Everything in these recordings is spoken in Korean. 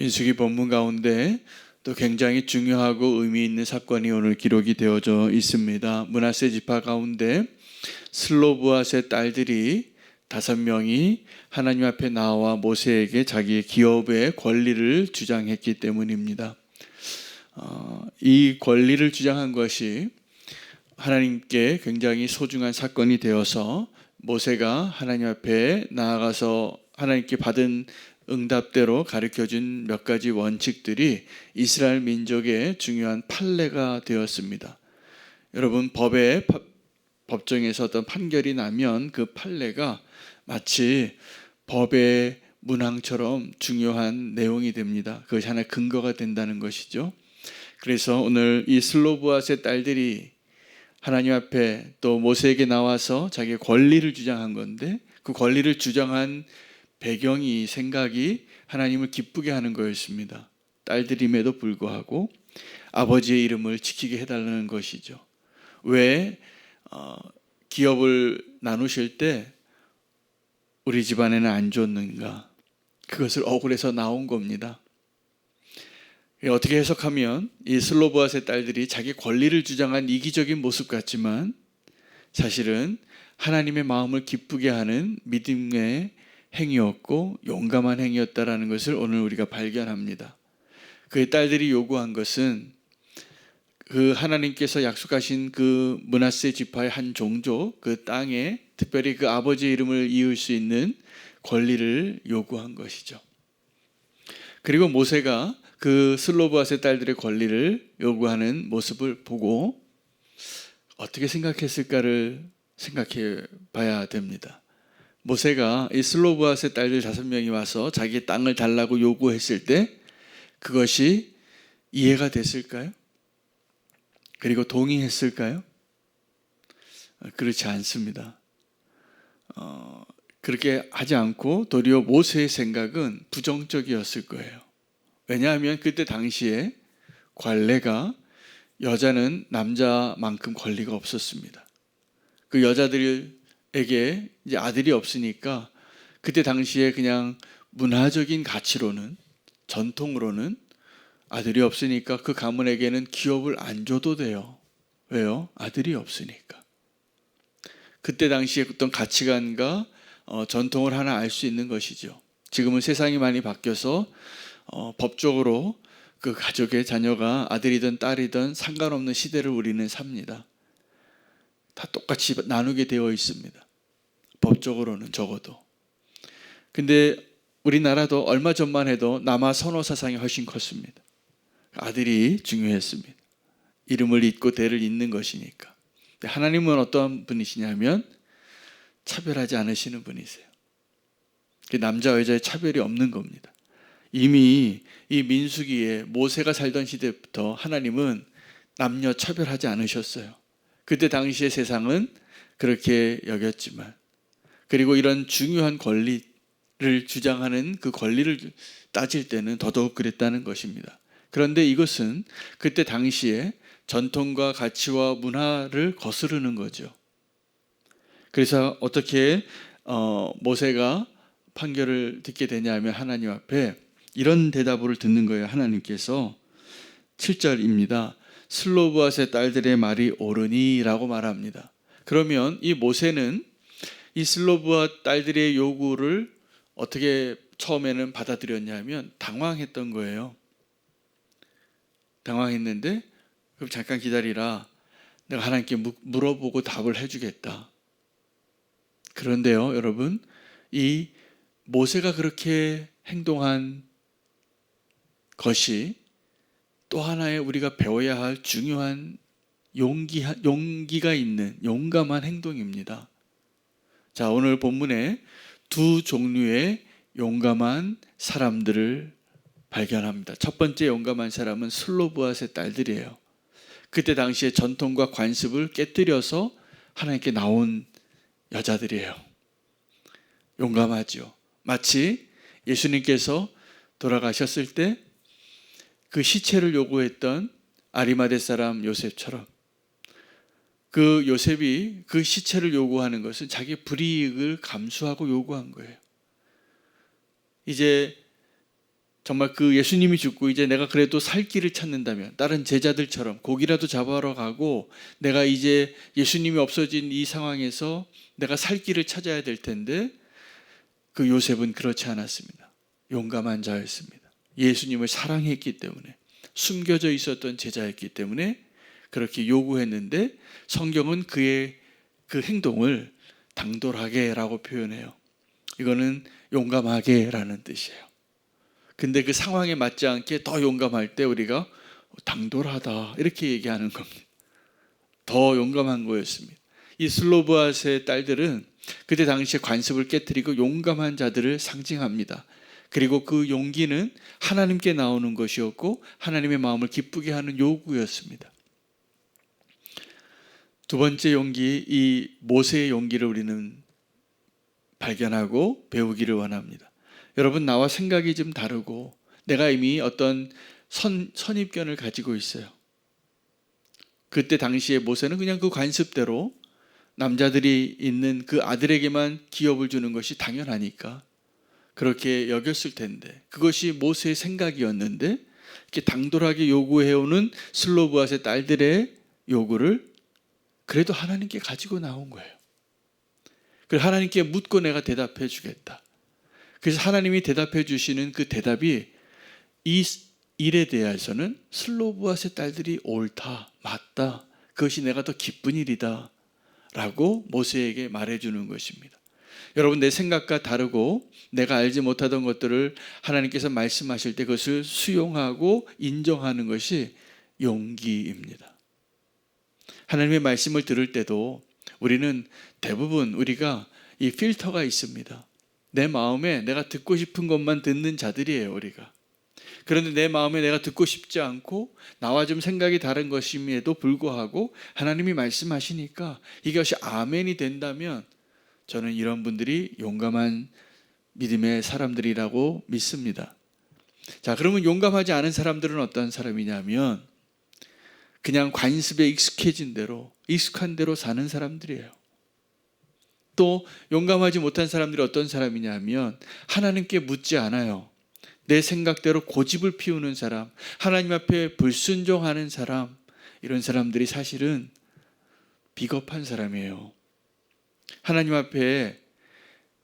민수기 본문 가운데 또 굉장히 중요하고 의미 있는 사건이 오늘 기록이 되어져 있습니다. 므낫세 지파 가운데 슬로브앗의 딸들이 5명이 하나님 앞에 나와 모세에게 자기의 기업의 권리를 주장했기 때문입니다. 이 권리를 주장한 것이 하나님께 굉장히 소중한 사건이 되어서 모세가 하나님 앞에 나아가서 하나님께 받은 응답대로 가르쳐준 몇 가지 원칙들이 이스라엘 민족의 중요한 판례가 되었습니다. 여러분, 법정에서 어떤 판결이 나면 그 판례가 마치 법의 문항처럼 중요한 내용이 됩니다. 그것이 하나의 근거가 된다는 것이죠. 그래서 오늘 이 슬로브앗의 딸들이 하나님 앞에 또 모세에게 나와서 자기의 권리를 주장한 건데, 그 권리를 주장한 배경이 생각이 하나님을 기쁘게 하는 거였습니다. 딸들임에도 불구하고 아버지의 이름을 지키게 해달라는 것이죠. 왜 기업을 나누실 때 우리 집안에는 안 줬는가? 그것을 억울해서 나온 겁니다. 어떻게 해석하면 이 슬로브앗의 딸들이 자기 권리를 주장한 이기적인 모습 같지만 사실은 하나님의 마음을 기쁘게 하는 믿음의 행위였고 용감한 행위였다라는 것을 오늘 우리가 발견합니다. 그의 딸들이 요구한 것은 그 하나님께서 약속하신 그 므낫세 지파의 한 종족, 그 땅에 특별히 그 아버지의 이름을 이을 수 있는 권리를 요구한 것이죠. 그리고 모세가 그 슬로브앗의 딸들의 권리를 요구하는 모습을 보고 어떻게 생각했을까를 생각해 봐야 됩니다. 모세가 이 슬로브앗의 딸들 5명이 와서 자기의 땅을 달라고 요구했을 때 그것이 이해가 됐을까요? 그리고 동의했을까요? 그렇지 않습니다. 그렇게 하지 않고 도리어 모세의 생각은 부정적이었을 거예요. 왜냐하면 그때 당시에 관례가 여자는 남자만큼 권리가 없었습니다. 그 여자들에게 이제 아들이 없으니까 그때 당시에 그냥 문화적인 가치로는, 전통으로는 아들이 없으니까 그 가문에게는 기업을 안 줘도 돼요. 왜요? 아들이 없으니까. 그때 당시에 어떤 가치관과 전통을 하나 알 수 있는 것이죠. 지금은 세상이 많이 바뀌어서 법적으로 그 가족의 자녀가 아들이든 딸이든 상관없는 시대를 우리는 삽니다. 다 똑같이 나누게 되어 있습니다. 법적으로는 적어도. 근데 우리나라도 얼마 전만 해도 남아 선호 사상이 훨씬 컸습니다. 아들이 중요했습니다. 이름을 잇고 대를 잇는 것이니까. 하나님은 어떤 분이시냐면 차별하지 않으시는 분이세요. 남자와 여자의 차별이 없는 겁니다. 이미 이 민수기에 모세가 살던 시대부터 하나님은 남녀 차별하지 않으셨어요. 그때 당시의 세상은 그렇게 여겼지만, 그리고 이런 중요한 권리를 주장하는 그 권리를 따질 때는 더더욱 그랬다는 것입니다. 그런데 이것은 그때 당시에 전통과 가치와 문화를 거스르는 거죠. 그래서 어떻게 모세가 판결을 듣게 되냐면 하나님 앞에 이런 대답을 듣는 거예요. 하나님께서 7절입니다. 슬로브앗의 딸들의 말이 옳으니 라고 말합니다. 그러면 이 모세는 이 슬로브앗 딸들의 요구를 어떻게 처음에는 받아들였냐면 당황했던 거예요. 당황했는데 그럼 잠깐 기다리라. 내가 하나님께 물어보고 답을 해주겠다. 그런데요, 여러분, 이 모세가 그렇게 행동한 것이 또 하나의 우리가 배워야 할 중요한 용기가 있는 용감한 행동입니다. 자, 오늘 본문에 2 종류의 용감한 사람들을 발견합니다. 첫 번째 용감한 사람은 슬로브앗의 딸들이에요. 그때 당시에 전통과 관습을 깨뜨려서 하나님께 나온 여자들이에요. 용감하죠. 마치 예수님께서 돌아가셨을 때 그 시체를 요구했던 아리마대 사람 요셉처럼 그 요셉이 그 시체를 요구하는 것은 자기 불이익을 감수하고 요구한 거예요. 이제 정말 그 예수님이 죽고 이제 내가 그래도 살 길을 찾는다면 다른 제자들처럼 고기라도 잡아러 가고 내가 이제 예수님이 없어진 이 상황에서 내가 살 길을 찾아야 될 텐데 그 요셉은 그렇지 않았습니다. 용감한 자였습니다. 예수님을 사랑했기 때문에, 숨겨져 있었던 제자였기 때문에 그렇게 요구했는데 성경은 그의 그 행동을 당돌하게라고 표현해요. 이거는 용감하게라는 뜻이에요. 근데 그 상황에 맞지 않게 더 용감할 때 우리가 당돌하다 이렇게 얘기하는 겁니다. 더 용감한 거였습니다. 이 슬로브앗의 딸들은 그때 당시에 관습을 깨뜨리고 용감한 자들을 상징합니다. 그리고 그 용기는 하나님께 나오는 것이었고 하나님의 마음을 기쁘게 하는 요구였습니다. 두 번째 용기, 이 모세의 용기를 우리는 발견하고 배우기를 원합니다. 여러분, 나와 생각이 좀 다르고 내가 이미 어떤 선입견을 가지고 있어요. 그때 당시에 모세는 그냥 그 관습대로 남자들이 있는 그 아들에게만 기업을 주는 것이 당연하니까 그렇게 여겼을 텐데, 그것이 모세의 생각이었는데 이렇게 당돌하게 요구해오는 슬로브앗의 딸들의 요구를 그래도 하나님께 가지고 나온 거예요. 그래서 하나님께 묻고 내가 대답해 주겠다. 그래서 하나님이 대답해 주시는 그 대답이 이 일에 대해서는 슬로브앗의 딸들이 옳다, 맞다, 그것이 내가 더 기쁜 일이다 라고 모세에게 말해주는 것입니다. 여러분, 내 생각과 다르고 내가 알지 못하던 것들을 하나님께서 말씀하실 때 그것을 수용하고 인정하는 것이 용기입니다. 하나님의 말씀을 들을 때도 우리는 대부분 우리가 이 필터가 있습니다. 내 마음에 내가 듣고 싶은 것만 듣는 자들이에요, 우리가. 그런데 내 마음에 내가 듣고 싶지 않고 나와 좀 생각이 다른 것임에도 불구하고 하나님이 말씀하시니까 이것이 아멘이 된다면 저는 이런 분들이 용감한 믿음의 사람들이라고 믿습니다. 자, 그러면 용감하지 않은 사람들은 어떤 사람이냐면 그냥 관습에 익숙해진 대로, 익숙한 대로 사는 사람들이에요. 또 용감하지 못한 사람들이 어떤 사람이냐면 하나님께 묻지 않아요. 내 생각대로 고집을 피우는 사람, 하나님 앞에 불순종하는 사람, 이런 사람들이 사실은 비겁한 사람이에요. 하나님 앞에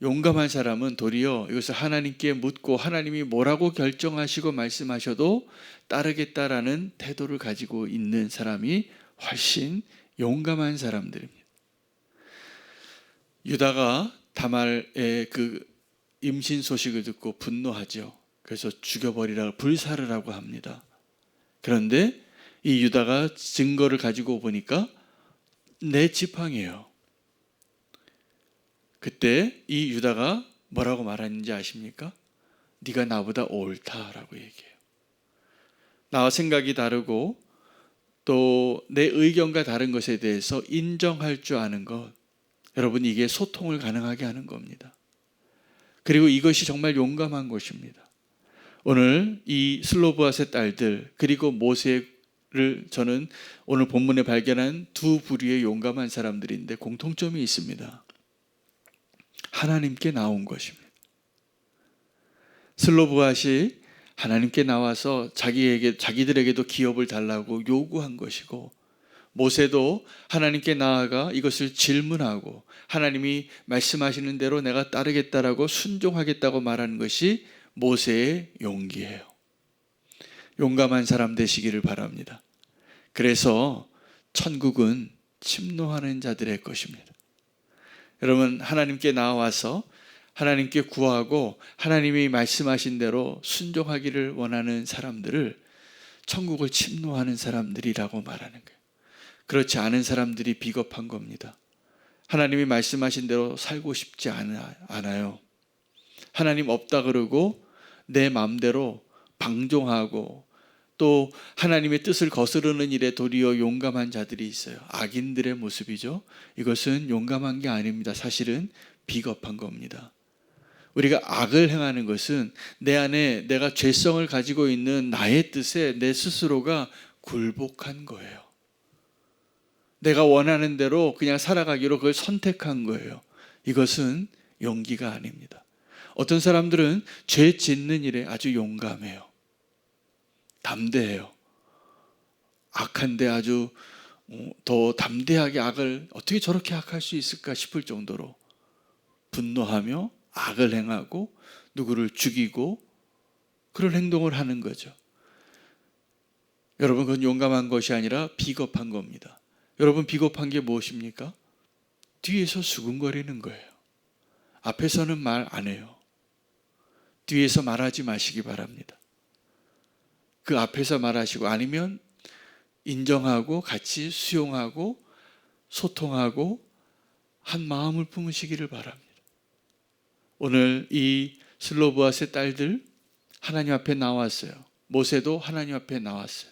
용감한 사람은 도리어 이것을 하나님께 묻고 하나님이 뭐라고 결정하시고 말씀하셔도 따르겠다라는 태도를 가지고 있는 사람이 훨씬 용감한 사람들입니다. 유다가 다말의 그 임신 소식을 듣고 분노하죠. 그래서 죽여버리라고, 불사르라고 합니다. 그런데 이 유다가 증거를 가지고 보니까 내 지팡이에요. 그때 이 유다가 뭐라고 말하는지 아십니까? 네가 나보다 옳다라고 얘기해요. 나와 생각이 다르고 또 내 의견과 다른 것에 대해서 인정할 줄 아는 것, 여러분, 이게 소통을 가능하게 하는 겁니다. 그리고 이것이 정말 용감한 것입니다. 오늘 이 슬로브앗의 딸들 그리고 모세를 저는 오늘 본문에 발견한 두 부류의 용감한 사람들인데 공통점이 있습니다. 하나님께 나온 것입니다. 슬로브앗이 하나님께 나와서 자기들에게도 기업을 달라고 요구한 것이고, 모세도 하나님께 나아가 이것을 질문하고 하나님이 말씀하시는 대로 내가 따르겠다라고 순종하겠다고 말하는 것이 모세의 용기예요. 용감한 사람 되시기를 바랍니다. 그래서 천국은 침노하는 자들의 것입니다. 여러분, 하나님께 나와서 하나님께 구하고 하나님이 말씀하신 대로 순종하기를 원하는 사람들을 천국을 침노하는 사람들이라고 말하는 거예요. 그렇지 않은 사람들이 비겁한 겁니다. 하나님이 말씀하신 대로 살고 싶지 않아요. 하나님 없다 그러고 내 마음대로 방종하고 또 하나님의 뜻을 거스르는 일에 도리어 용감한 자들이 있어요. 악인들의 모습이죠. 이것은 용감한 게 아닙니다. 사실은 비겁한 겁니다. 우리가 악을 행하는 것은 내 안에 내가 죄성을 가지고 있는 나의 뜻에 내 스스로가 굴복한 거예요. 내가 원하는 대로 그냥 살아가기로 그걸 선택한 거예요. 이것은 용기가 아닙니다. 어떤 사람들은 죄 짓는 일에 아주 용감해요. 담대해요. 악한데 아주 더 담대하게 악을 어떻게 저렇게 악할 수 있을까 싶을 정도로 분노하며 악을 행하고 누구를 죽이고 그런 행동을 하는 거죠. 여러분, 그건 용감한 것이 아니라 비겁한 겁니다. 여러분, 비겁한 게 무엇입니까? 뒤에서 수군거리는 거예요. 앞에서는 말 안 해요. 뒤에서 말하지 마시기 바랍니다. 그 앞에서 말하시고 아니면 인정하고 같이 수용하고 소통하고 한 마음을 품으시기를 바랍니다. 오늘 이 슬로브앗의 딸들 하나님 앞에 나왔어요. 모세도 하나님 앞에 나왔어요.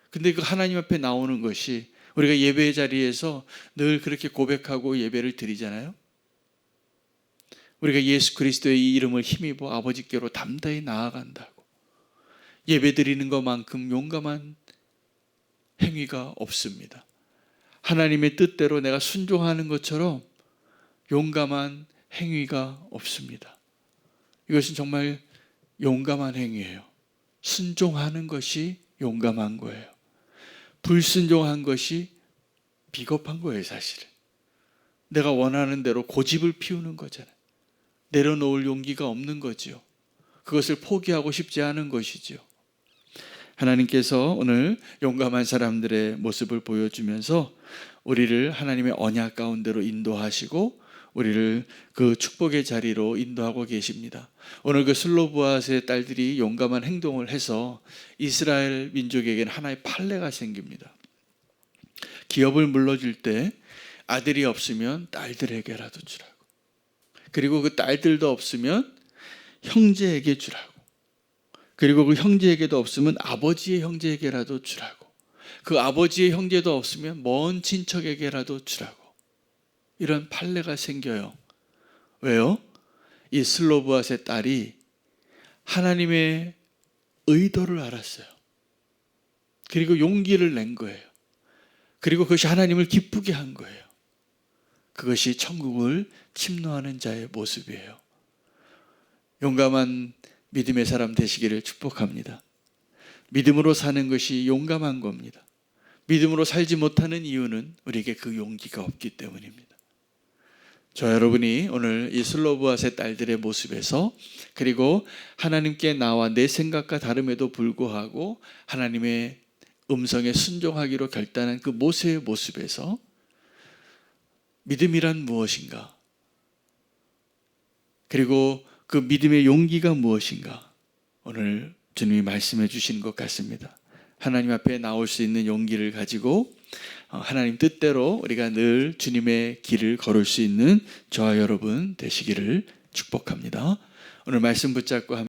근데 그 하나님 앞에 나오는 것이 우리가 예배의 자리에서 늘 그렇게 고백하고 예배를 드리잖아요. 우리가 예수 그리스도의 이 이름을 힘입어 아버지께로 담대히 나아간다고. 예배 드리는 것만큼 용감한 행위가 없습니다. 하나님의 뜻대로 내가 순종하는 것처럼 용감한 행위가 없습니다. 이것은 정말 용감한 행위예요. 순종하는 것이 용감한 거예요. 불순종한 것이 비겁한 거예요, 사실은. 내가 원하는 대로 고집을 피우는 거잖아요. 내려놓을 용기가 없는 거지요. 그것을 포기하고 싶지 않은 것이지요. 하나님께서 오늘 용감한 사람들의 모습을 보여주면서 우리를 하나님의 언약 가운데로 인도하시고 우리를 그 축복의 자리로 인도하고 계십니다. 오늘 그 슬로브앗의 딸들이 용감한 행동을 해서 이스라엘 민족에게는 하나의 판례가 생깁니다. 기업을 물려줄 때 아들이 없으면 딸들에게라도 주라고. 그리고 그 딸들도 없으면 형제에게 주라고. 그리고 그 형제에게도 없으면 아버지의 형제에게라도 주라고. 그 아버지의 형제도 없으면 먼 친척에게라도 주라고. 이런 판례가 생겨요. 왜요? 이 슬로브앗의 딸이 하나님의 의도를 알았어요. 그리고 용기를 낸 거예요. 그리고 그것이 하나님을 기쁘게 한 거예요. 그것이 천국을 침노하는 자의 모습이에요. 용감한 믿음의 사람 되시기를 축복합니다. 믿음으로 사는 것이 용감한 겁니다. 믿음으로 살지 못하는 이유는 우리에게 그 용기가 없기 때문입니다. 저 여러분이 오늘 이 슬로브앗의 딸들의 모습에서 그리고 하나님께 나와 내 생각과 다름에도 불구하고 하나님의 음성에 순종하기로 결단한 그 모세의 모습에서 믿음이란 무엇인가? 그리고 그 믿음의 용기가 무엇인가? 오늘 주님이 말씀해 주신 것 같습니다. 하나님 앞에 나올 수 있는 용기를 가지고 하나님 뜻대로 우리가 늘 주님의 길을 걸을 수 있는 저와 여러분 되시기를 축복합니다. 오늘 말씀 붙잡고